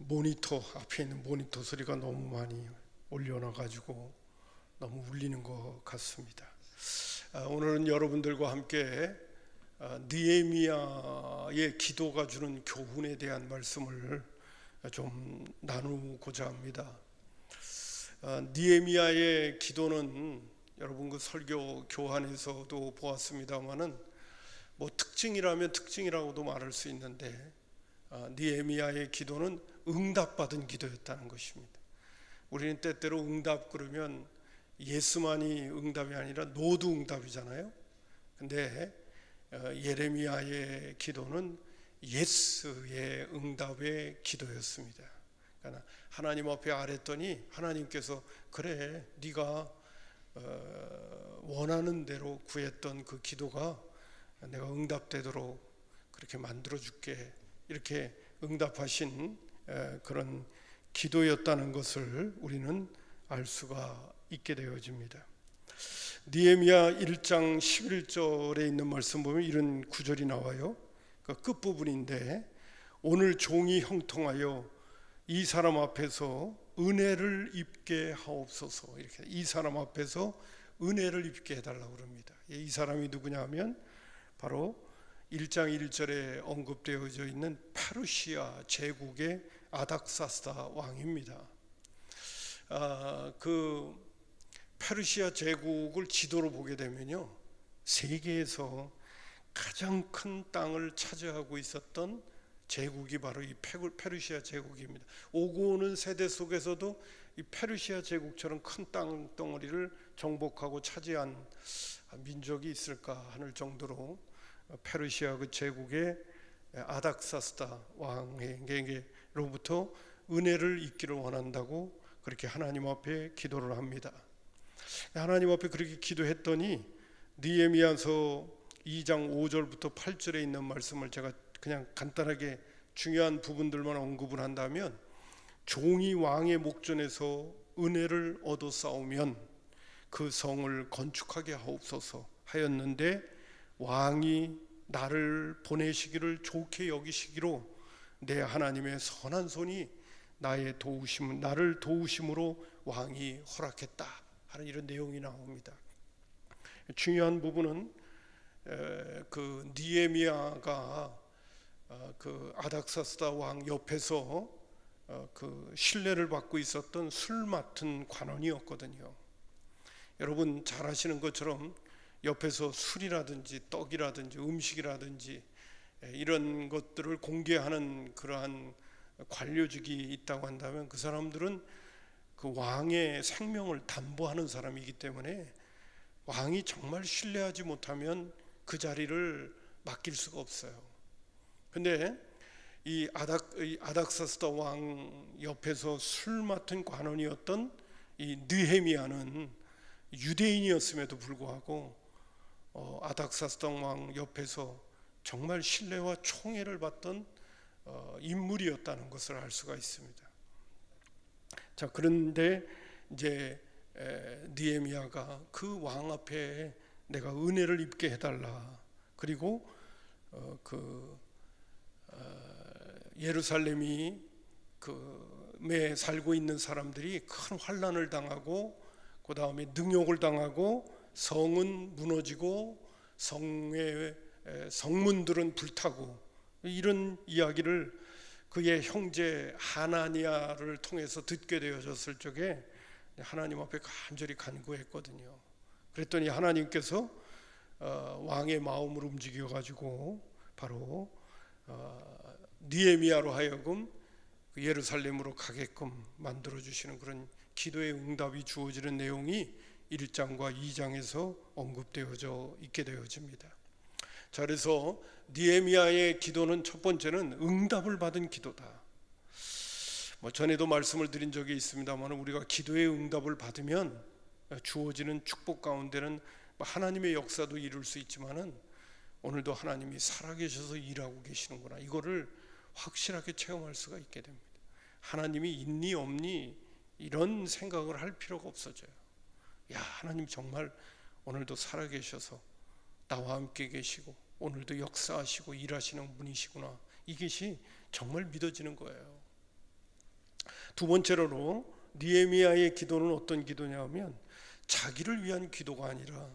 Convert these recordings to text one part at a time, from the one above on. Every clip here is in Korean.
모니터 앞에 있는 모니터 소리가 너무 많이 올려놔가지고 너무 울리는 것 같습니다. 오늘은 여러분들과 함께 느헤미야의 기도가 주는 교훈에 대한 말씀을 좀 나누고자 합니다. 느헤미야의 기도는 여러분 그 설교 교환에서도 보았습니다만은 뭐 특징이라면 특징이라고도 말할 수 있는데 느헤미야의 기도는 응답받은 기도였다는 것입니다. 우리는 때때로 응답 그러면 예수만이 응답이 아니라 노도 응답이잖아요. 근데 예레미야의 기도는 예스의 응답의 기도였습니다. 그러니까 하나님 앞에 아랬더니 하나님께서 그래 네가 원하는 대로 구했던 그 기도가 내가 응답되도록 그렇게 만들어줄게, 이렇게 응답하신 그런 기도였다는 것을 우리는 알 수가 있게 되어집니다. 느헤미야 1장 11절에 있는 말씀 보면 이런 구절이 나와요. 그 끝부분인데, 오늘 종이 형통하여 이 사람 앞에서 은혜를 입게 하옵소서. 이렇게 이 사람 앞에서 은혜를 입게 해달라고 그럽니다. 이 사람이 누구냐 하면 바로 1장 1절에 언급되어져 있는 페르시아 제국의 아닥사스다 왕입니다. 그 페르시아 제국을 지도로 보게 되면요, 세계에서 가장 큰 땅을 차지하고 있었던 제국이 바로 이 페르시아 제국입니다. 오고 오는 세대 속에서도 이 페르시아 제국처럼 큰 땅덩어리를 정복하고 차지한 민족이 있을까 하는 정도로 페르시아 그 제국의 아닥사스다 왕에게로부터 은혜를 입기를 원한다고 그렇게 하나님 앞에 기도를 합니다. 하나님 앞에 그렇게 기도했더니 느헤미야서 2장 5절부터 8절에 있는 말씀을 제가 그냥 간단하게 중요한 부분들만 언급을 한다면, 종이 왕의 목전에서 은혜를 얻어 싸우면 그 성을 건축하게 하옵소서 하였는데, 왕이 나를 보내시기를 좋게 여기시기로 내 하나님의 선한 손이 나를 도우심으로 왕이 허락했다 하는 이런 내용이 나옵니다. 중요한 부분은 그 느헤미야가 그 아닥사스다 왕 옆에서 그 신뢰를 받고 있었던 술 맡은 관원이었거든요. 여러분 잘 아시는 것처럼 옆에서 술이라든지 떡이라든지 음식이라든지 이런 것들을 공개하는 그러한 관료직이 있다고 한다면 그 사람들은 그 왕의 생명을 담보하는 사람이기 때문에 왕이 정말 신뢰하지 못하면 그 자리를 맡길 수가 없어요. 근데 이 아닥사스다 왕 옆에서 술 맡은 관원이었던 이 느헤미야는 유대인이었음에도 불구하고 아닥사스다 왕 옆에서 정말 신뢰와 총애를 받던 인물이었다는 것을 알 수가 있습니다. 자, 그런데 이제 느헤미야가 그 왕 앞에 내가 은혜를 입게 해달라, 그리고 예루살렘이 에 살고 있는 사람들이 큰 환난을 당하고 그 다음에 능욕을 당하고 성은 무너지고 성의 성문들은 불타고 이런 이야기를 그의 형제 하나니야를 통해서 듣게 되어졌을 적에 하나님 앞에 간절히 간구했거든요. 그랬더니 하나님께서 왕의 마음을 움직여 가지고 바로 느헤미야로 하여금 예루살렘으로 가게끔 만들어 주시는 그런 기도의 응답이 주어지는 내용이 1장과 2장에서 언급되어져 있게 되어집니다. 자, 그래서 느헤미야의 기도는 첫 번째는 응답을 받은 기도다. 전에도 말씀을 드린 적이 있습니다만, 우리가 기도의 응답을 받으면 주어지는 축복 가운데는 하나님의 역사도 이룰 수 있지만은 오늘도 하나님이 살아계셔서 일하고 계시는구나, 이거를 확실하게 체험할 수가 있게 됩니다. 하나님이 있니 없니 이런 생각을 할 필요가 없어져요. 야, 하나님 정말 오늘도 살아계셔서 나와 함께 계시고 오늘도 역사하시고 일하시는 분이시구나, 이것이 정말 믿어지는 거예요. 두 번째로 느헤미야의 기도는 어떤 기도냐면 자기를 위한 기도가 아니라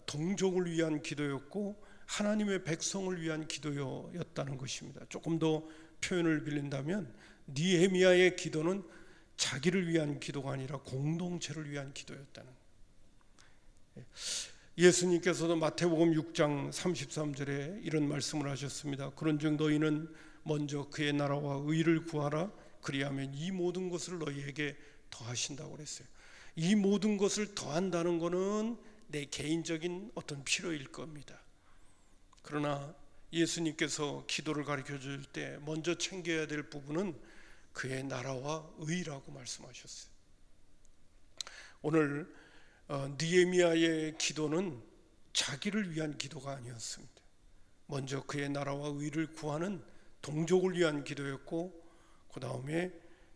동족을 위한 기도였고 하나님의 백성을 위한 기도였다는 것입니다. 조금 더 표현을 빌린다면 느헤미야의 기도는 자기를 위한 기도가 아니라 공동체를 위한 기도였다는 거예요. 예수님께서도 마태복음 6장 33절에 이런 말씀을 하셨습니다. 그런즉 너희는 먼저 그의 나라와 의를 구하라. 그리하면 이 모든 것을 너희에게 더하신다고 그랬어요. 이 모든 것을 더한다는 것은 내 개인적인 어떤 필요일 겁니다. 그러나 예수님께서 기도를 가르쳐 줄 때 먼저 챙겨야 될 부분은 그의 나라와 의라고 말씀하셨어요. 오늘 느헤미야의 기도는 자기를 위한 기도가 아니었습니다. 먼저 그의 나라와 의를 구하는 동족을 위한 기도였고 그 다음에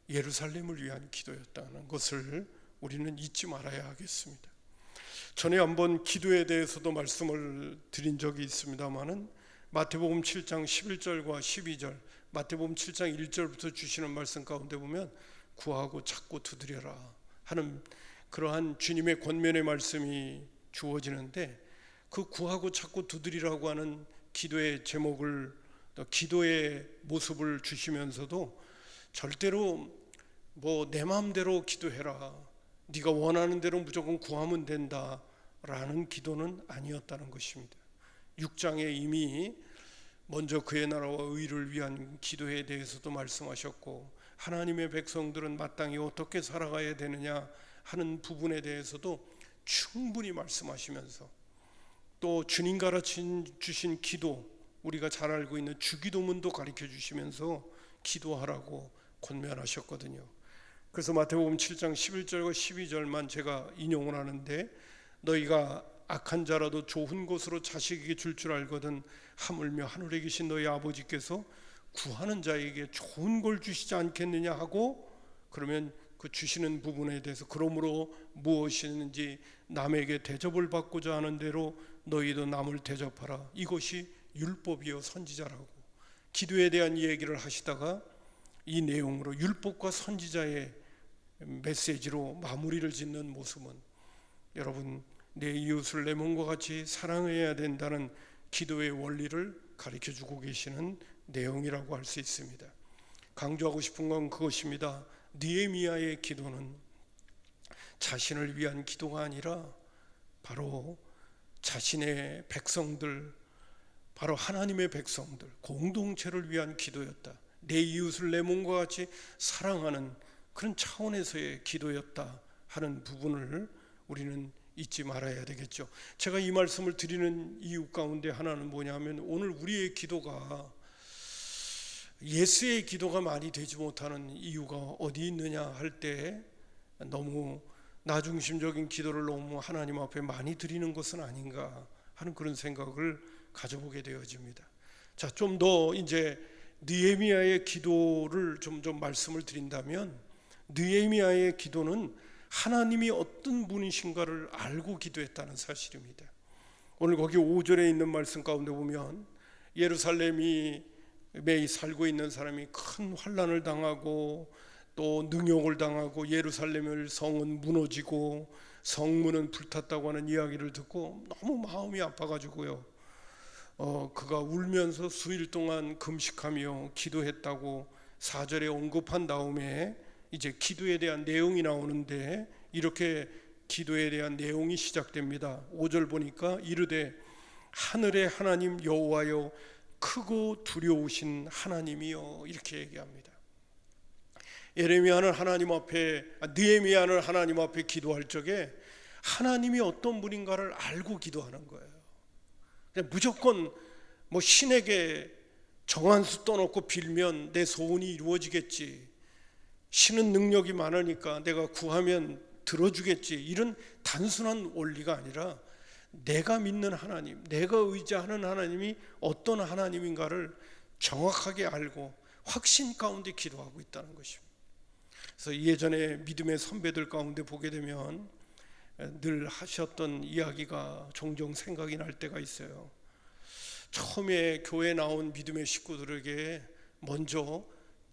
예루살렘을 위한 기도였다는 것을 우리는 잊지 말아야 하겠습니다. 전에 한번 기도에 대해서도 말씀을 드린 적이 있습니다마는 마태복음 7장 11절과 12절, 마태복음 7장 1절부터 주시는 말씀 가운데 보면 구하고 찾고 두드려라 하는 그러한 주님의 권면의 말씀이 주어지는데, 그 구하고 찾고 두드리라고 하는 기도의 제목을, 기도의 모습을 주시면서도 절대로 내 마음대로 기도해라, 네가 원하는 대로 무조건 구하면 된다 라는 기도는 아니었다는 것입니다. 6장에 이미 먼저 그의 나라와 의를 위한 기도에 대해서도 말씀하셨고, 하나님의 백성들은 마땅히 어떻게 살아가야 되느냐 하는 부분에 대해서도 충분히 말씀하시면서, 또 주님 가르쳐 주신 기도, 우리가 잘 알고 있는 주기도문도 가르쳐 주시면서 기도하라고 권면하셨거든요. 그래서 마태복음 7장 11절과 12절만 제가 인용을 하는데, 너희가 악한 자라도 좋은 것으로 자식에게 줄 알거든 하물며 하늘에 계신 너희 아버지께서 구하는 자에게 좋은 걸 주시지 않겠느냐 하고, 그러면 그 주시는 부분에 대해서 그러므로 무엇이든지 남에게 대접을 받고자 하는 대로 너희도 남을 대접하라, 이것이 율법이요 선지자라고 기도에 대한 얘기를 하시다가 이 내용으로 율법과 선지자의 메시지로 마무리를 짓는 모습은, 여러분 내 이웃을 내 몸과 같이 사랑해야 된다는 기도의 원리를 가르쳐주고 계시는 내용이라고 할 수 있습니다. 강조하고 싶은 건 그것입니다. 느헤미야의 기도는 자신을 위한 기도가 아니라 바로 자신의 백성들, 바로 하나님의 백성들, 공동체를 위한 기도였다. 내 이웃을 내 몸과 같이 사랑하는 그런 차원에서의 기도였다 하는 부분을 우리는 잊지 말아야 되겠죠. 제가 이 말씀을 드리는 이유 가운데 하나는 뭐냐면, 오늘 우리의 기도가 예수의 기도가 많이 되지 못하는 이유가 어디 있느냐 할 때, 너무 나중심적인 기도를 너무 하나님 앞에 많이 드리는 것은 아닌가 하는 그런 생각을 가져보게 되어집니다. 자, 좀 더 이제 느헤미야의 기도를 좀 말씀을 드린다면, 느헤미야의 기도는 하나님이 어떤 분이신가를 알고 기도했다는 사실입니다. 오늘 거기 5절에 있는 말씀 가운데 보면, 예루살렘이 매일 살고 있는 사람이 큰 환난을 당하고 또 능욕을 당하고 예루살렘의 성은 무너지고 성문은 불탔다고 하는 이야기를 듣고 너무 마음이 아파가지고요, 그가 울면서 수일 동안 금식하며 기도했다고 4절에 언급한 다음에 이제 기도에 대한 내용이 나오는데, 이렇게 기도에 대한 내용이 시작됩니다. 5절 보니까 이르되 하늘의 하나님 여호와여, 크고 두려우신 하나님이여, 이렇게 얘기합니다. 느헤미야는 하나님 앞에 기도할 적에 하나님이 어떤 분인가를 알고 기도하는 거예요. 그냥 무조건 신에게 정한수 떠놓고 빌면 내 소원이 이루어지겠지, 신은 능력이 많으니까 내가 구하면 들어주겠지, 이런 단순한 원리가 아니라 내가 믿는 하나님, 내가 의지하는 하나님이 어떤 하나님인가를 정확하게 알고 확신 가운데 기도하고 있다는 것입니다. 그래서 예전에 믿음의 선배들 가운데 보게 되면 늘 하셨던 이야기가 종종 생각이 날 때가 있어요. 처음에 교회 나온 믿음의 식구들에게 먼저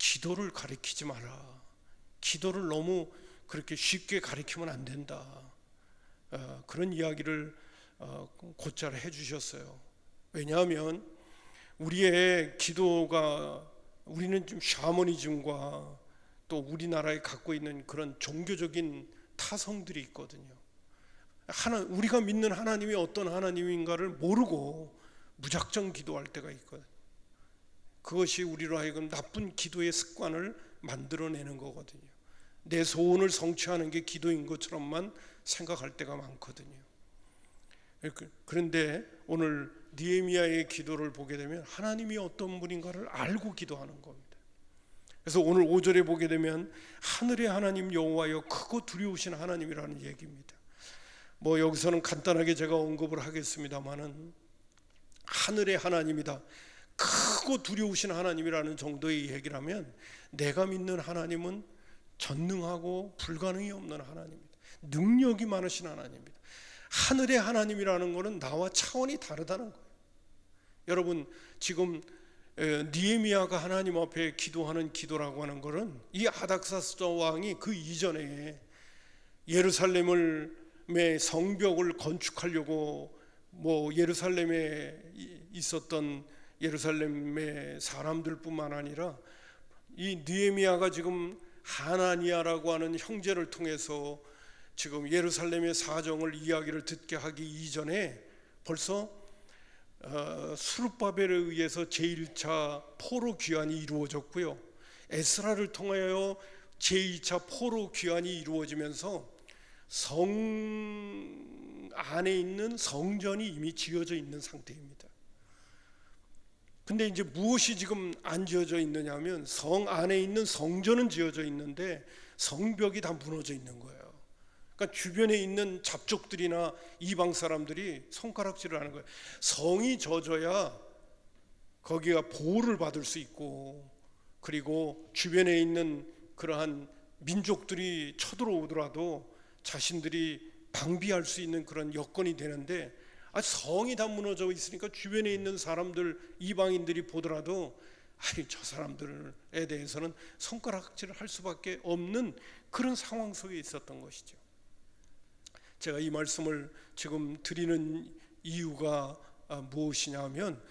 기도를 가리키지 마라. 기도를 너무 그렇게 쉽게 가리키면 안 된다. 그런 이야기를 곧잘 해주셨어요. 왜냐하면 우리의 기도가, 우리는 좀 샤머니즘과 또 우리나라에 갖고 있는 그런 종교적인 타성들이 있거든요. 우리가 믿는 하나님이 어떤 하나님인가를 모르고 무작정 기도할 때가 있거든요. 그것이 우리로 하여금 나쁜 기도의 습관을 만들어내는 거거든요. 내 소원을 성취하는 게 기도인 것처럼만 생각할 때가 많거든요. 그런데 오늘 느헤미야의 기도를 보게 되면 하나님이 어떤 분인가를 알고 기도하는 겁니다. 그래서 오늘 5절에 보게 되면 하늘의 하나님 여호와여 크고 두려우신 하나님이라는 얘기입니다. 여기서는 간단하게 제가 언급을 하겠습니다마는 하늘의 하나님이다, 크고 두려우신 하나님이라는 정도의 얘기라면 내가 믿는 하나님은 전능하고 불가능이 없는 하나님입니다. 능력이 많으신 하나님입니다. 하늘의 하나님이라는 것은 나와 차원이 다르다는 거예요. 여러분, 지금 느헤미야가 하나님 앞에 기도하는 기도라고 하는 것은 이 아닥사스다 왕이 그 이전에 예루살렘의 성벽을 건축하려고 예루살렘에 있었던 예루살렘의 사람들뿐만 아니라 이 느헤미야가 지금 하나니아라고 하는 형제를 통해서 지금 예루살렘의 사정을 이야기를 듣게 하기 이전에 벌써 수르바벨에 의해서 제1차 포로 귀환이 이루어졌고요, 에스라를 통하여 제2차 포로 귀환이 이루어지면서 성 안에 있는 성전이 이미 지어져 있는 상태입니다. 근데 이제 무엇이 지금 안 지어져 있느냐면 성 안에 있는 성전은 지어져 있는데 성벽이 다 무너져 있는 거예요. 그러니까 주변에 있는 잡족들이나 이방 사람들이 손가락질을 하는 거예요. 성이 져져야 거기가 보호를 받을 수 있고, 그리고 주변에 있는 그러한 민족들이 쳐들어오더라도 자신들이 방비할 수 있는 그런 여건이 되는데, 성이 다 무너져 있으니까 주변에 있는 사람들, 이방인들이 보더라도 저 사람들에 대해서는 손가락질을 할 수밖에 없는 그런 상황 속에 있었던 것이죠. 제가 이 말씀을 지금 드리는 이유가 무엇이냐면,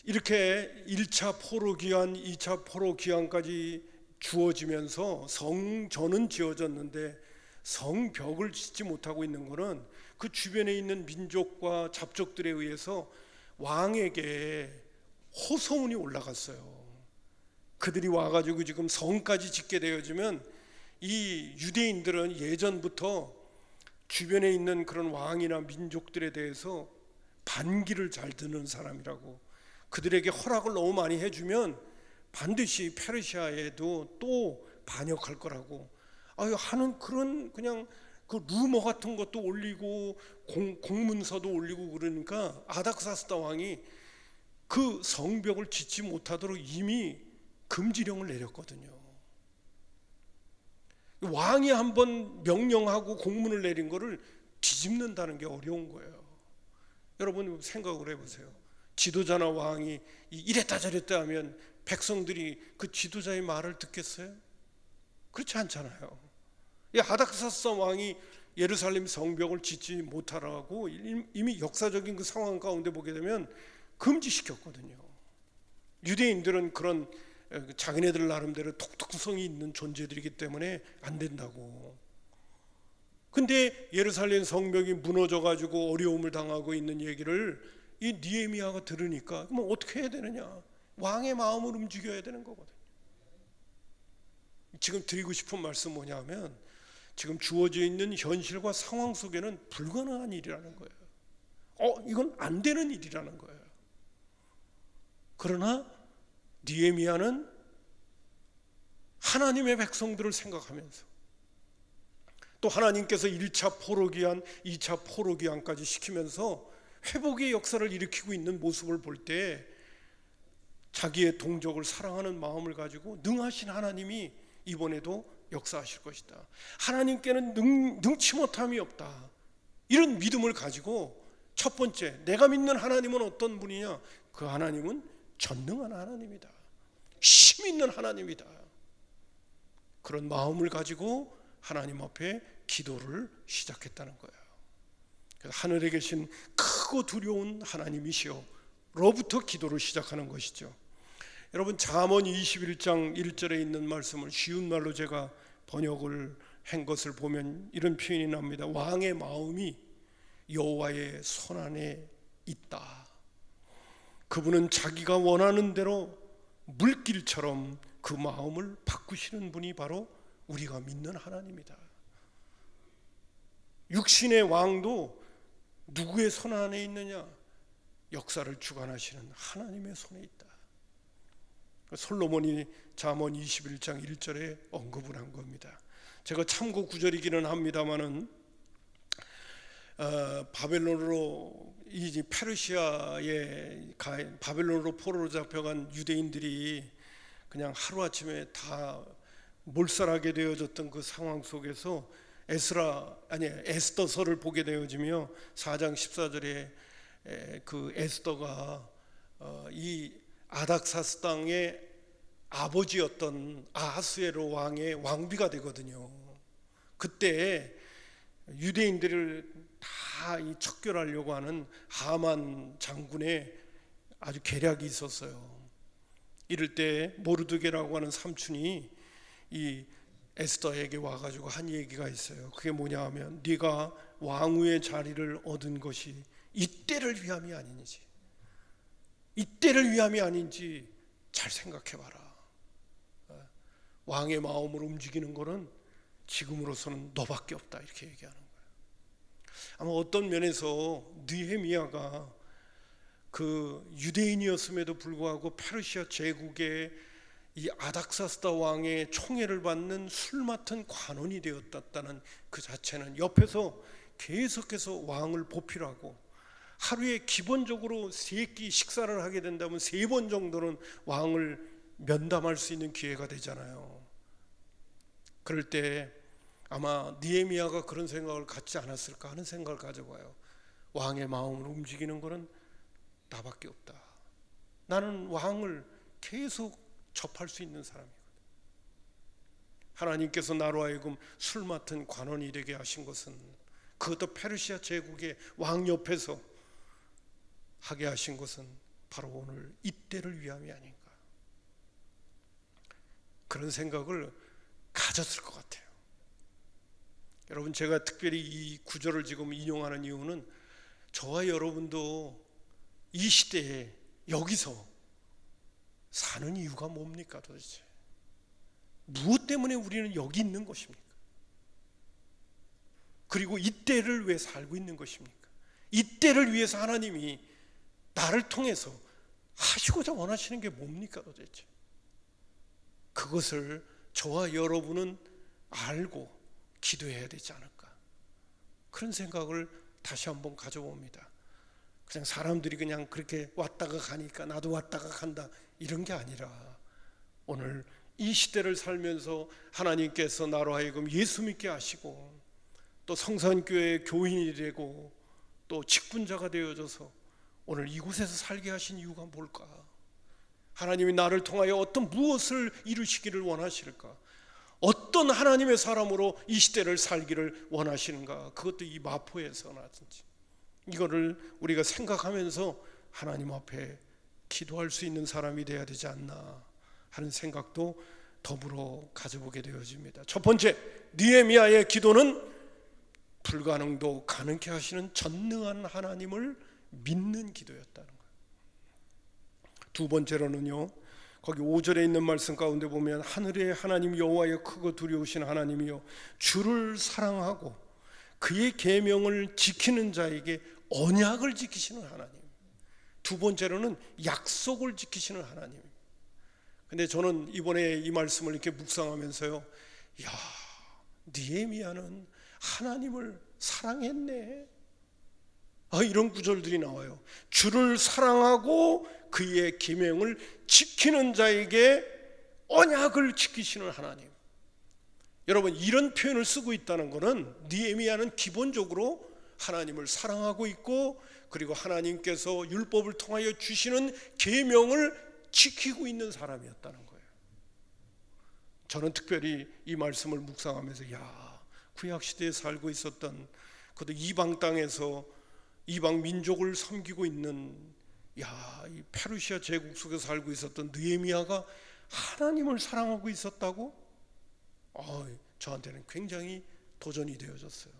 이렇게 1차 포로 귀환, 2차 포로 귀환까지 주어지면서 성전은 지어졌는데 성벽을 짓지 못하고 있는 것은 그 주변에 있는 민족과 잡족들에 의해서 왕에게 호소문이 올라갔어요. 그들이 와가지고 지금 성까지 짓게 되어지면 이 유대인들은 예전부터 주변에 있는 그런 왕이나 민족들에 대해서 반기를 잘 듣는 사람이라고, 그들에게 허락을 너무 많이 해주면 반드시 페르시아에도 또 반역할 거라고 하는 그런 그냥 그 루머 같은 것도 올리고 공문서도 올리고 그러니까 아닥사스다 왕이 그 성벽을 짓지 못하도록 이미 금지령을 내렸거든요. 왕이 한번 명령하고 공문을 내린 거를 뒤집는다는 게 어려운 거예요. 여러분 생각을 해보세요. 지도자나 왕이 이랬다 저랬다 하면 백성들이 그 지도자의 말을 듣겠어요? 그렇지 않잖아요. 이 아닥사스다 왕이 예루살렘 성벽을 짓지 못하라고 이미 역사적인 그 상황 가운데 보게 되면 금지시켰거든요. 유대인들은 그런 자기네들 나름대로 독특성이 있는 존재들이기 때문에 안 된다고. 근데 예루살렘 성벽이 무너져 가지고 어려움을 당하고 있는 얘기를 이 느헤미야가 들으니까 그럼 어떻게 해야 되느냐? 왕의 마음을 움직여야 되는 거거든요. 지금 드리고 싶은 말씀 뭐냐면, 지금 주어져 있는 현실과 상황 속에는 불가능한 일이라는 거예요. 이건 안 되는 일이라는 거예요. 그러나 느헤미야는 하나님의 백성들을 생각하면서 또 하나님께서 1차 포로기한, 2차 포로기한까지 시키면서 회복의 역사를 일으키고 있는 모습을 볼 때 자기의 동족을 사랑하는 마음을 가지고 능하신 하나님이 이번에도 역사하실 것이다, 하나님께는 능치 못함이 없다, 이런 믿음을 가지고 첫 번째, 내가 믿는 하나님은 어떤 분이냐? 그 하나님은 전능한 하나님이다. 힘 있는 하나님이다. 그런 마음을 가지고 하나님 앞에 기도를 시작했다는 거예요. 그래서 하늘에 계신 크고 두려운 하나님이시여 로부터 기도를 시작하는 것이죠. 여러분, 잠언 21장 1절에 있는 말씀을 쉬운 말로 제가 번역을 한 것을 보면 이런 표현이 납니다. 왕의 마음이 여호와의 손안에 있다. 그분은 자기가 원하는 대로 물길처럼 그 마음을 바꾸시는 분이 바로 우리가 믿는 하나님이다. 육신의 왕도 누구의 손 안에 있느냐? 역사를 주관하시는 하나님의 손에 있다. 솔로몬이 잠언 21장 1절에 언급을 한 겁니다. 제가 참고 구절이기는 합니다만은 바벨론으로 이 페르시아에 바벨론으로 포로로 잡혀간 유대인들이 그냥 하루아침에 다 몰살하게 되어졌던 그 상황 속에서 에스더서를 보게 되어지며 4장 14절에 그 에스더가 이 아닥사스 땅의 아버지였던 아하스웨로 왕의 왕비가 되거든요. 그때 유대인들을 다 척결하려고 하는 하만 장군의 아주 계략이 있었어요. 이럴 때 모르드게라고 하는 삼촌이 이 에스더에게 와가지고 한 얘기가 있어요. 그게 뭐냐 하면 네가 왕후의 자리를 얻은 것이 이때를 위함이 아닌지, 이때를 위함이 아닌지 잘 생각해봐라. 왕의 마음으로 움직이는 거는 지금으로서는 너밖에 없다, 이렇게 얘기하는 거예요. 아마 어떤 면에서 느헤미야가 그 유대인이었음에도 불구하고 페르시아 제국의 이 아닥사스다 왕의 총애를 받는 술 맡은 관원이 되었다는 그 자체는 옆에서 계속해서 왕을 보필하고 하루에 기본적으로 3끼 식사를 하게 된다면 3번 정도는 왕을 면담할 수 있는 기회가 되잖아요. 그럴 때 아마 느헤미야가 그런 생각을 갖지 않았을까 하는 생각을 가져봐요. 왕의 마음을 움직이는 것은 나밖에 없다. 나는 왕을 계속 접할 수 있는 사람이거든. 하나님께서 나로 하여금 술 맡은 관원이 되게 하신 것은, 그것도 페르시아 제국의 왕 옆에서 하게 하신 것은 바로 오늘 이때를 위함이 아닌가, 그런 생각을 가졌을 것 같아요. 여러분, 제가 특별히 이 구절을 지금 인용하는 이유는 저와 여러분도 이 시대에 여기서 사는 이유가 뭡니까 도대체? 무엇 때문에 우리는 여기 있는 것입니까? 그리고 이때를 왜 살고 있는 것입니까? 이때를 위해서 하나님이 나를 통해서 하시고자 원하시는 게 뭡니까 도대체? 그것을 저와 여러분은 알고 기도해야 되지 않을까, 그런 생각을 다시 한번 가져봅니다. 그냥 사람들이 그냥 그렇게 왔다가 가니까 나도 왔다가 간다, 이런 게 아니라 오늘 이 시대를 살면서 하나님께서 나로 하여금 예수 믿게 하시고 또 성산교회 교인이 되고 또 직분자가 되어져서 오늘 이곳에서 살게 하신 이유가 뭘까? 하나님이 나를 통하여 어떤 무엇을 이루시기를 원하실까? 어떤 하나님의 사람으로 이 시대를 살기를 원하시는가? 그것도 이 마포에서나든지 이거를 우리가 생각하면서 하나님 앞에 기도할 수 있는 사람이 되어야 되지 않나 하는 생각도 더불어 가져보게 되어집니다. 첫 번째, 느헤미야의 기도는 불가능도 가능케 하시는 전능한 하나님을 믿는 기도였다는 거예요. 두 번째로는요, 거기 5절에 있는 말씀 가운데 보면 하늘의 하나님 여호와여 크고 두려우신 하나님이여 주를 사랑하고 그의 계명을 지키는 자에게 언약을 지키시는 하나님. 두 번째로는 약속을 지키시는 하나님. 근데 저는 이번에 이 말씀을 이렇게 묵상하면서요, 야, 느헤미야는 하나님을 사랑했네, 이런 구절들이 나와요. 주를 사랑하고 그의 계명을 지키는 자에게 언약을 지키시는 하나님. 여러분, 이런 표현을 쓰고 있다는 것은 느헤미야는 기본적으로 하나님을 사랑하고 있고, 그리고 하나님께서 율법을 통하여 주시는 계명을 지키고 있는 사람이었다는 거예요. 저는 특별히 이 말씀을 묵상하면서 야, 구약시대에 살고 있었던 그것도 이방 땅에서 이방 민족을 섬기고 있는 이 페르시아 제국 속에 살고 있었던 느헤미야가 하나님을 사랑하고 있었다고? 저한테는 굉장히 도전이 되어졌어요.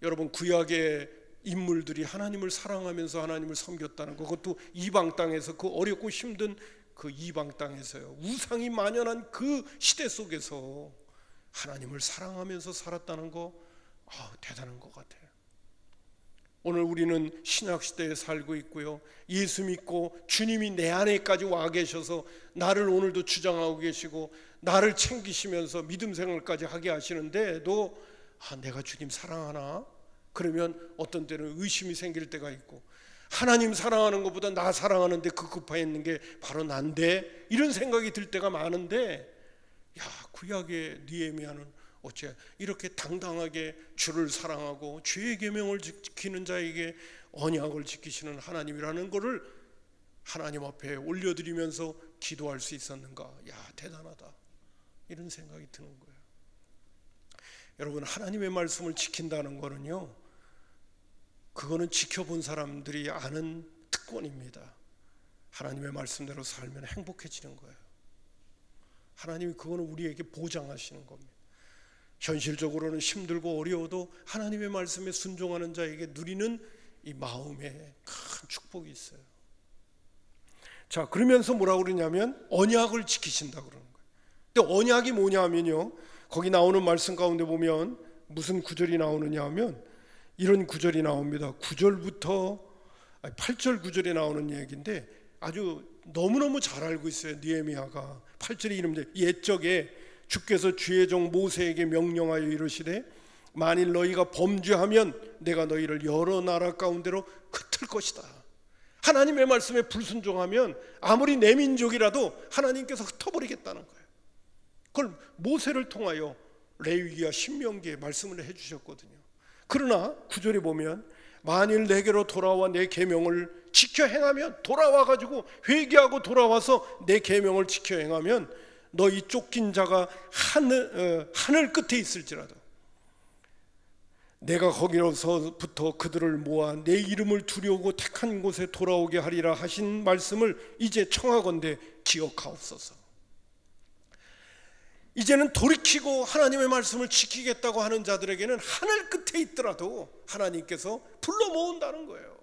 여러분, 구약의 인물들이 하나님을 사랑하면서 하나님을 섬겼다는 것, 그것도 이방 땅에서, 그 어렵고 힘든 그 이방 땅에서요, 우상이 만연한 그 시대 속에서 하나님을 사랑하면서 살았다는 거, 대단한 것 같아요. 오늘 우리는 신약시대에 살고 있고요, 예수 믿고 주님이 내 안에까지 와 계셔서 나를 오늘도 주장하고 계시고 나를 챙기시면서 믿음 생활까지 하게 하시는데도 내가 주님 사랑하나? 그러면 어떤 때는 의심이 생길 때가 있고, 하나님 사랑하는 것보다 나 사랑하는데 급급해 있는 게 바로 난데, 이런 생각이 들 때가 많은데, 구약의 느헤미야는 어째 이렇게 당당하게 주를 사랑하고 주의 계명을 지키는 자에게 언약을 지키시는 하나님이라는 것을 하나님 앞에 올려드리면서 기도할 수 있었는가? 대단하다, 이런 생각이 드는 거예요. 여러분, 하나님의 말씀을 지킨다는 거는요, 그거는 지켜본 사람들이 아는 특권입니다. 하나님의 말씀대로 살면 행복해지는 거예요. 하나님이 그거는 우리에게 보장하시는 겁니다. 현실적으로는 힘들고 어려워도 하나님의 말씀에 순종하는 자에게 누리는 이 마음에 큰 축복이 있어요. 자, 그러면서 뭐라고 그러냐면 언약을 지키신다 그러는 거예요. 근데 언약이 뭐냐면요, 거기 나오는 말씀 가운데 보면 무슨 구절이 나오느냐 하면 이런 구절이 나옵니다. 9절부터 8절 9절에 나오는 얘기인데 아주 너무너무 잘 알고 있어요. 느헤미야가 8절에 이름들, 옛적에 주께서 주의 종 모세에게 명령하여 이르시되 만일 너희가 범죄하면 내가 너희를 여러 나라 가운데로 흩을 것이다. 하나님의 말씀에 불순종하면 아무리 내 민족이라도 하나님께서 흩어버리겠다는 거예요. 그걸 모세를 통하여 레위기와 신명기에 말씀을 해주셨거든요. 그러나 9절에 보면 만일 내게로 돌아와 내 계명을 지켜 행하면, 돌아와가지고 회개하고 돌아와서 내 계명을 지켜 행하면 너희 쫓긴 자가 하늘 끝에 있을지라도 내가 거기로서부터 그들을 모아 내 이름을 두려고 택한 곳에 돌아오게 하리라 하신 말씀을 이제 청하건대 기억하옵소서. 이제는 돌이키고 하나님의 말씀을 지키겠다고 하는 자들에게는 하늘 끝에 있더라도 하나님께서 불러 모은다는 거예요.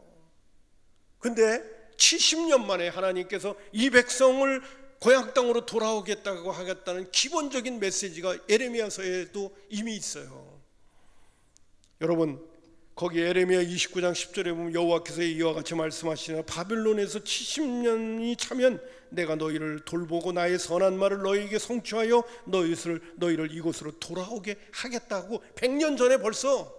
근데 70년 만에 하나님께서 이 백성을 고향 땅으로 돌아오겠다고 하겠다는 기본적인 메시지가 예레미야서에도 이미 있어요. 여러분, 거기 예레미야 29장 10절에 보면 여호와께서 이와 같이 말씀하시나 바빌론에서 70년이 차면 내가 너희를 돌보고 나의 선한 말을 너희에게 성취하여 너희를 이곳으로 돌아오게 하겠다고 100년 전에 벌써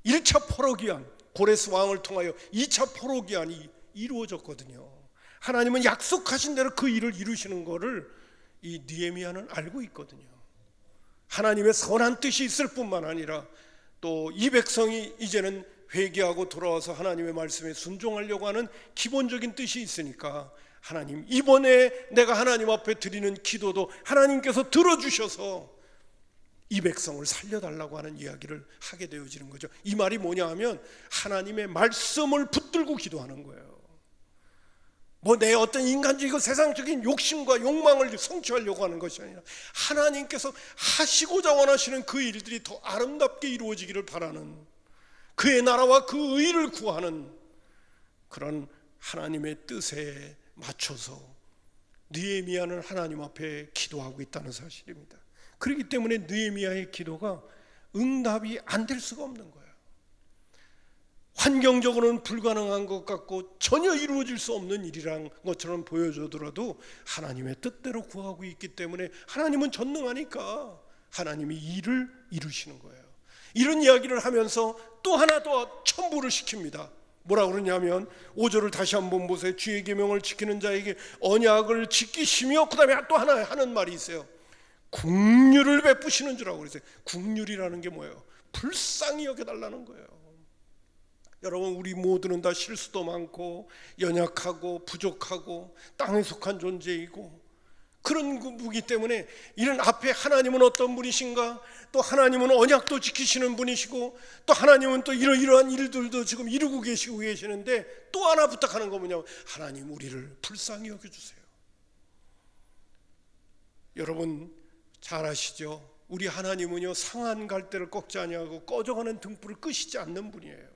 1차 포로기한, 고레스 왕을 통하여 2차 포로기한이 이루어졌거든요. 하나님은 약속하신 대로 그 일을 이루시는 것을 이 느헤미야는 알고 있거든요. 하나님의 선한 뜻이 있을 뿐만 아니라 또 이 백성이 이제는 회개하고 돌아와서 하나님의 말씀에 순종하려고 하는 기본적인 뜻이 있으니까 하나님, 이번에 내가 하나님 앞에 드리는 기도도 하나님께서 들어주셔서 이 백성을 살려달라고 하는 이야기를 하게 되어지는 거죠. 이 말이 뭐냐 하면 하나님의 말씀을 붙들고 기도하는 거예요. 내 어떤 인간적이고 세상적인 욕심과 욕망을 성취하려고 하는 것이 아니라 하나님께서 하시고자 원하시는 그 일들이 더 아름답게 이루어지기를 바라는, 그의 나라와 그 의를 구하는 그런 하나님의 뜻에 맞춰서 느헤미야는 하나님 앞에 기도하고 있다는 사실입니다. 그렇기 때문에 느헤미야의 기도가 응답이 안 될 수가 없는 거예요. 환경적으로는 불가능한 것 같고 전혀 이루어질 수 없는 일이란 것처럼 보여주더라도 하나님의 뜻대로 구하고 있기 때문에 하나님은 전능하니까 하나님이 일을 이루시는 거예요. 이런 이야기를 하면서 또 하나 더 첨부를 시킵니다. 뭐라 그러냐면 5절을 다시 한번 보세요. 주의 계명을 지키는 자에게 언약을 지키시며, 그 다음에 또 하나 하는 말이 있어요. 긍휼을 베푸시는 줄 알고 그랬어요. 긍휼이라는 게 뭐예요? 불쌍히 여겨달라는 거예요. 여러분, 우리 모두는 다 실수도 많고 연약하고 부족하고 땅에 속한 존재이고, 그런 무기 때문에 이런 앞에 하나님은 어떤 분이신가, 또 하나님은 언약도 지키시는 분이시고, 또 하나님은 또 이러이러한 일들도 지금 이루고 계시는데 또 하나 부탁하는 거 뭐냐면 하나님 우리를 불쌍히 여겨주세요. 여러분 잘 아시죠? 우리 하나님은요 상한 갈대를 꺾지 아니하고 꺼져가는 등불을 끄시지 않는 분이에요.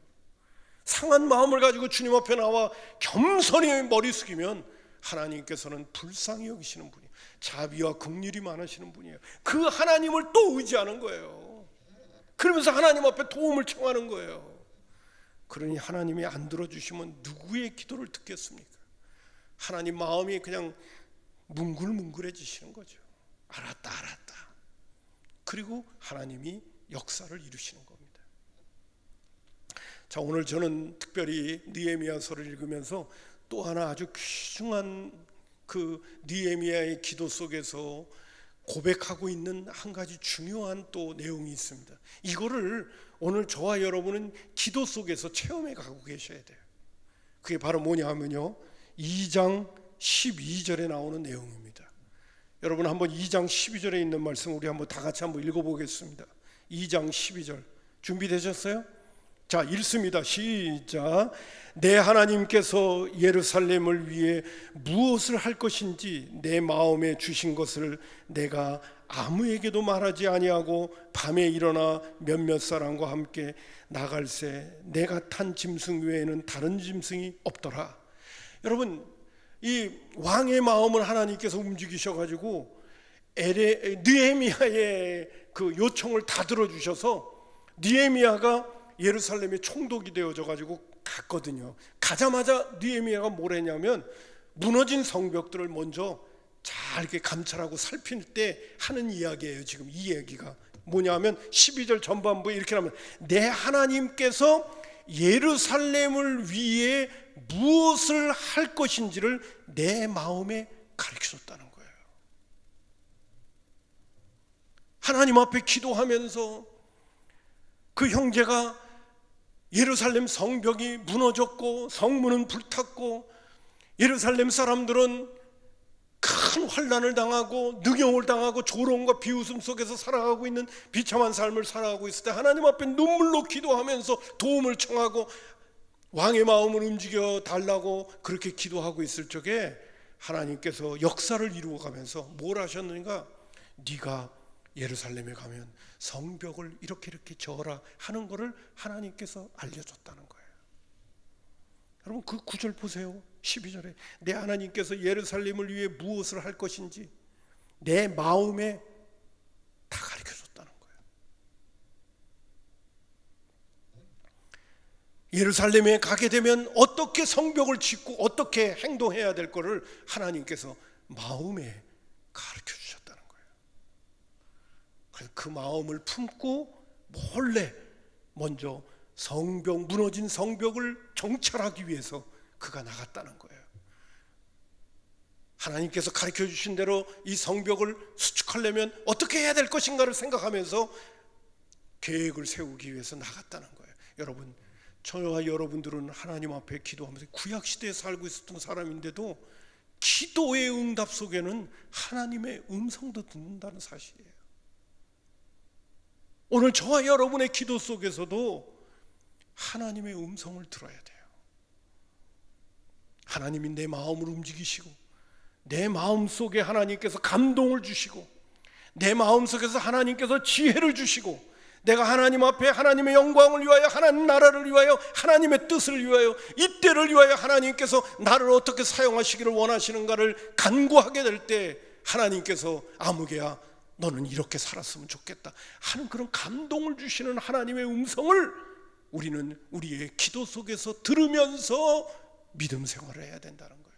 상한 마음을 가지고 주님 앞에 나와 겸손히 머리 숙이면 하나님께서는 불쌍히 여기시는 분이에요. 자비와 긍휼이 많으시는 분이에요. 그 하나님을 또 의지하는 거예요. 그러면서 하나님 앞에 도움을 청하는 거예요. 그러니 하나님이 안 들어주시면 누구의 기도를 듣겠습니까? 하나님 마음이 그냥 뭉글뭉글해지시는 거죠. 알았다. 그리고 하나님이 역사를 이루시는 겁니다. 자, 오늘 저는 특별히 느헤미야서를 읽으면서 또 하나 아주 귀중한 그 느헤미야의 기도 속에서 고백하고 있는 한 가지 중요한 또 내용이 있습니다. 이거를 오늘 저와 여러분은 기도 속에서 체험해 가고 계셔야 돼요. 그게 바로 뭐냐면요, 2장 12절에 나오는 내용입니다. 여러분 한번 2장 12절에 있는 말씀 우리 한번 다 같이 한번 읽어보겠습니다. 2장 12절 준비되셨어요? 자, 읽습니다. 시작. 내 하나님께서 예루살렘을 위해 무엇을 할 것인지 내 마음에 주신 것을 내가 아무에게도 말하지 아니하고 밤에 일어나 몇몇 사람과 함께 나갈새 내가 탄 짐승 외에는 다른 짐승이 없더라. 여러분 이 왕의 마음을 하나님께서 움직이셔가지고 느헤미야의 그 요청을 다 들어주셔서 느헤미야가 예루살렘에 총독이 되어져 가지고 갔거든요. 가자마자 느헤미야가 뭘 했냐면 무너진 성벽들을 먼저 잘 이렇게 감찰하고 살필 때 하는 이야기예요. 지금 이 얘기가 뭐냐면 12절 전반부에 이렇게 하면 내 하나님께서 예루살렘을 위해 무엇을 할 것인지를 내 마음에 가르쳐줬다는 거예요. 하나님 앞에 기도하면서 그 형제가 예루살렘 성벽이 무너졌고 성문은 불탔고 예루살렘 사람들은 큰 환난을 당하고 능욕을 당하고 조롱과 비웃음 속에서 살아가고 있는 비참한 삶을 살아가고 있을 때 하나님 앞에 눈물로 기도하면서 도움을 청하고 왕의 마음을 움직여 달라고 그렇게 기도하고 있을 적에 하나님께서 역사를 이루어가면서 뭘 하셨는가? 네가 예루살렘에 가면 성벽을 이렇게 저어라 하는 것을 하나님께서 알려줬다는 거예요. 여러분 그 구절 보세요. 12절에 내 하나님께서 예루살렘을 위해 무엇을 할 것인지 내 마음에 다 가르쳐줬다는 거예요. 예루살렘에 가게 되면 어떻게 성벽을 짓고 어떻게 행동해야 될 것을 하나님께서 마음에 가르쳐 주셨다는 거예요. 그래서 그 마음을 품고 몰래 먼저 성벽, 무너진 성벽을 정찰하기 위해서 그가 나갔다는 거예요. 하나님께서 가르쳐 주신 대로 이 성벽을 수축하려면 어떻게 해야 될 것인가를 생각하면서 계획을 세우기 위해서 나갔다는 거예요. 여러분, 저와 여러분들은 하나님 앞에 기도하면서 구약시대에 살고 있었던 사람인데도 기도의 응답 속에는 하나님의 음성도 듣는다는 사실이에요. 오늘 저와 여러분의 기도 속에서도 하나님의 음성을 들어야 돼요. 하나님이 내 마음을 움직이시고 내 마음 속에 하나님께서 감동을 주시고 내 마음 속에서 하나님께서 지혜를 주시고 내가 하나님 앞에 하나님의 영광을 위하여 하나님 나라를 위하여 하나님의 뜻을 위하여 이때를 위하여 하나님께서 나를 어떻게 사용하시기를 원하시는가를 간구하게 될 때 하나님께서 아무개야 너는 이렇게 살았으면 좋겠다 하는 그런 감동을 주시는 하나님의 음성을 우리는 우리의 기도 속에서 들으면서 믿음 생활을 해야 된다는 거예요.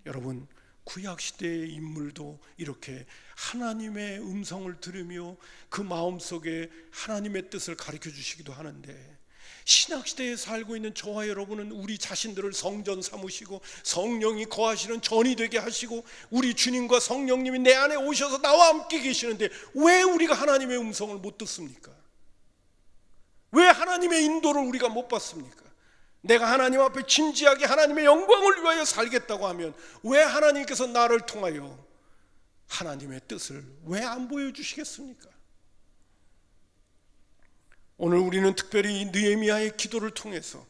여러분, 구약시대의 인물도 이렇게 하나님의 음성을 들으며 그 마음속에 하나님의 뜻을 가르쳐 주시기도 하는데 신약시대에 살고 있는 저와 여러분은 우리 자신들을 성전 삼으시고 성령이 거하시는 전이 되게 하시고 우리 주님과 성령님이 내 안에 오셔서 나와 함께 계시는데 왜 우리가 하나님의 음성을 못 듣습니까? 왜 하나님의 인도를 우리가 못 받습니까? 내가 하나님 앞에 진지하게 하나님의 영광을 위하여 살겠다고 하면 왜 하나님께서 나를 통하여 하나님의 뜻을 왜 안 보여주시겠습니까? 오늘 우리는 특별히 느헤미야의 기도를 통해서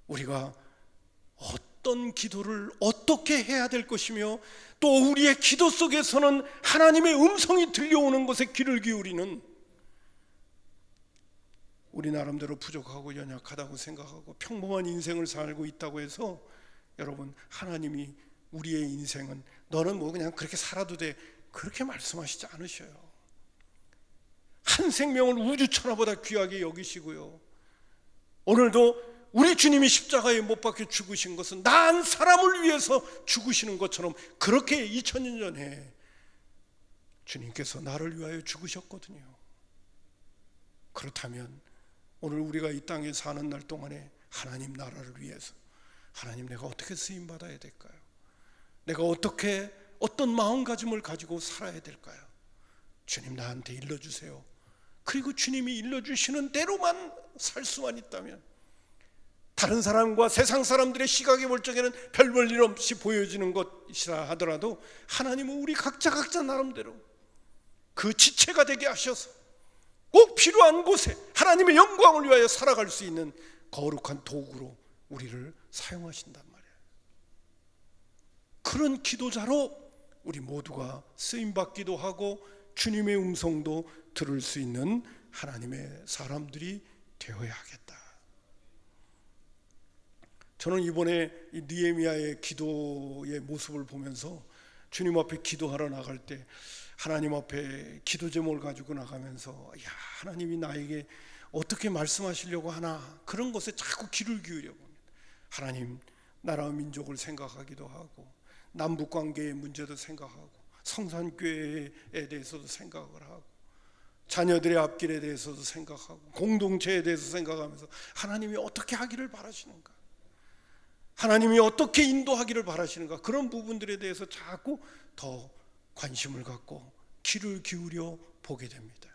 우리가 어떤 기도를 어떻게 해야 될 것이며 또 우리의 기도 속에서는 하나님의 음성이 들려오는 것에 귀를 기울이는, 우리 나름대로 부족하고 연약하다고 생각하고 평범한 인생을 살고 있다고 해서 여러분, 하나님이 우리의 인생은 너는 뭐 그냥 그렇게 살아도 돼, 그렇게 말씀하시지 않으셔요. 한 생명을 우주 천하보다 귀하게 여기시고요, 오늘도 우리 주님이 십자가에 못 박혀 죽으신 것은 난 사람을 위해서 죽으시는 것처럼 그렇게 2000년 전에 주님께서 나를 위하여 죽으셨거든요. 그렇다면 오늘 우리가 이 땅에 사는 날 동안에 하나님 나라를 위해서, 하나님 내가 어떻게 쓰임받아야 될까요? 내가 어떻게 어떤 마음가짐을 가지고 살아야 될까요? 주님 나한테 일러주세요. 그리고 주님이 일러주시는 대로만 살 수만 있다면, 다른 사람과 세상 사람들의 시각에 볼 적에는 별 볼 일 없이 보여지는 것이라 하더라도 하나님은 우리 각자 나름대로 그 지체가 되게 하셔서 꼭 필요한 곳에 하나님의 영광을 위하여 살아갈 수 있는 거룩한 도구로 우리를 사용하신단 말이에요. 그런 기도자로 우리 모두가 쓰임받기도 하고 주님의 음성도 들을 수 있는 하나님의 사람들이 되어야 하겠다. 저는 이번에 이 느헤미야의 기도의 모습을 보면서 주님 앞에 기도하러 나갈 때 하나님 앞에 기도 제목을 가지고 나가면서, 야, 하나님이 나에게 어떻게 말씀하시려고 하나, 그런 것에 자꾸 귀를 기울여 봅니다. 하나님, 나라와 민족을 생각하기도 하고 남북관계의 문제도 생각하고 성산교회에 대해서도 생각을 하고 자녀들의 앞길에 대해서도 생각하고 공동체에 대해서 생각하면서 하나님이 어떻게 하기를 바라시는가, 하나님이 어떻게 인도하기를 바라시는가, 그런 부분들에 대해서 자꾸 더 관심을 갖고 귀를 기울여 보게 됩니다.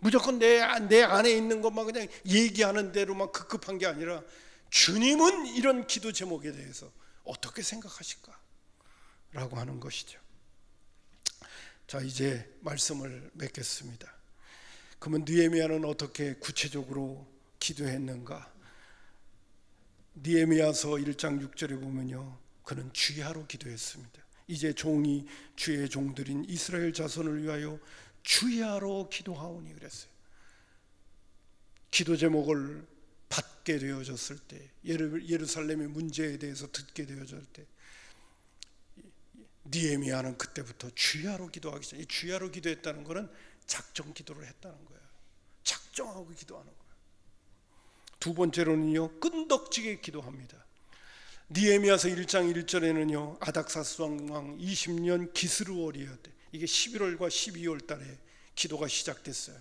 무조건 내 안에 있는 것만 그냥 얘기하는 대로만 급급한 게 아니라 주님은 이런 기도 제목에 대해서 어떻게 생각하실까 라고 하는 것이죠. 자, 이제 말씀을 맺겠습니다. 그러면 느헤미야는 어떻게 구체적으로 기도했는가? 느헤미야서 1장 6절에 보면요, 그는 주야로 기도했습니다. 이제 종이 주의 종들인 이스라엘 자손을 위하여 주야로 기도하오니 그랬어요. 기도 제목을 받게 되어졌을 때, 예루살렘의 문제에 대해서 듣게 되어졌을 때 느헤미야는 그때부터 주야로 기도하기 시작해요. 주야로 기도했다는 것은 작정 기도를 했다는 거예요. 작정하고 기도하는 거예요. 두 번째로는요, 끈덕지게 기도합니다. 느헤미야서 1장 1절에는요, 아닥사스 왕 20년 기스루월이었 때, 이게 11월과 12월 달에 기도가 시작됐어요.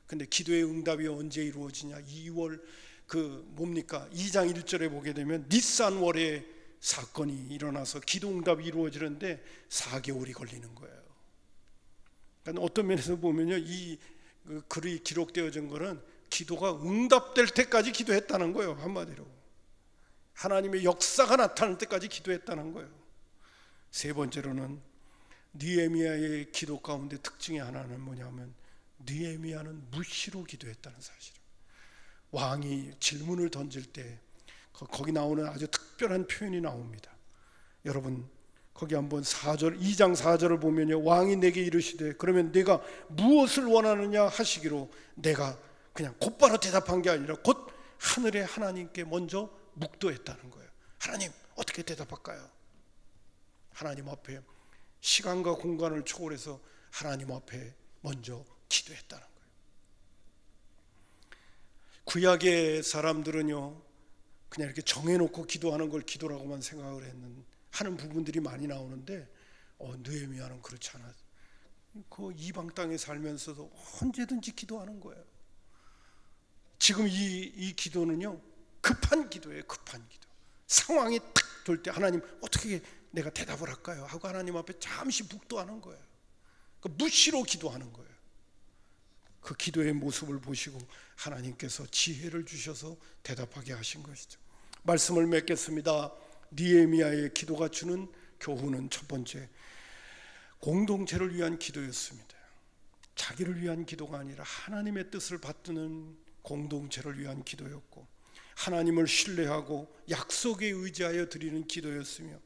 근데 기도의 응답이 언제 이루어지냐? 2월 2장 1절에 보게 되면 니산월에 사건이 일어나서 기도 응답이 이루어지는데 4개월이 걸리는 거예요. 그러니까 어떤 면에서 보면요, 이 글이 기록되어진 거는 기도가 응답될 때까지 기도했다는 거예요. 한마디로 하나님의 역사가 나타날 때까지 기도했다는 거예요. 세 번째로는 느헤미야의 기도 가운데 특징의 하나는 뭐냐면, 느헤미야는 무시로 기도했다는 사실이에요. 왕이 질문을 던질 때 거기 나오는 아주 특별한 표현이 나옵니다. 여러분 거기 한번 2장 4절을 보면요, 왕이 내게 이르시되 그러면 내가 무엇을 원하느냐 하시기로, 내가 그냥 곧바로 대답한 게 아니라 곧 하늘의 하나님께 먼저 묵도했다는 거예요. 하나님 어떻게 대답할까요? 하나님 앞에 시간과 공간을 초월해서 하나님 앞에 먼저 기도했다는 거예요. 구약의 사람들은요, 그냥 이렇게 정해놓고 기도하는 걸 기도라고만 생각을 하는 부분들이 많이 나오는데, 느헤미야는 그렇지 않아요. 그 이방 땅에 살면서도 언제든지 기도하는 거예요. 지금 이 기도는요, 급한 기도예요. 급한 기도. 상황이 딱 돌 때 하나님 어떻게 내가 대답을 할까요? 하고 하나님 앞에 잠시 묵도하는 거예요. 무시로 기도하는 거예요. 그 기도의 모습을 보시고 하나님께서 지혜를 주셔서 대답하게 하신 것이죠. 말씀을 맺겠습니다. 느헤미야의 기도가 주는 교훈은 첫 번째, 공동체를 위한 기도였습니다. 자기를 위한 기도가 아니라 하나님의 뜻을 받드는 공동체를 위한 기도였고, 하나님을 신뢰하고 약속에 의지하여 드리는 기도였으며,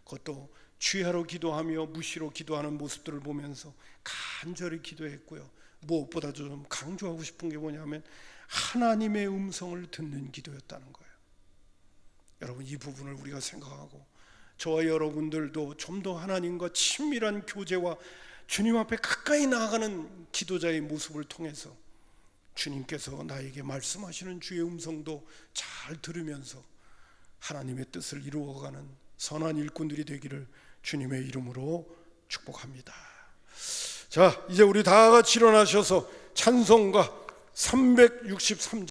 그것도 취하로 기도하며 무시로 기도하는 모습들을 보면서 간절히 기도했고요. 무엇보다도 좀 강조하고 싶은 게 뭐냐면 하나님의 음성을 듣는 기도였다는 거예요. 여러분, 이 부분을 우리가 생각하고 저와 여러분들도 좀 더 하나님과 친밀한 교제와 주님 앞에 가까이 나아가는 기도자의 모습을 통해서 주님께서 나에게 말씀하시는 주의 음성도 잘 들으면서 하나님의 뜻을 이루어가는 선한 일꾼들이 되기를 주님의 이름으로 축복합니다. 자, 이제 우리 다 같이 일어나셔서 찬송가 363절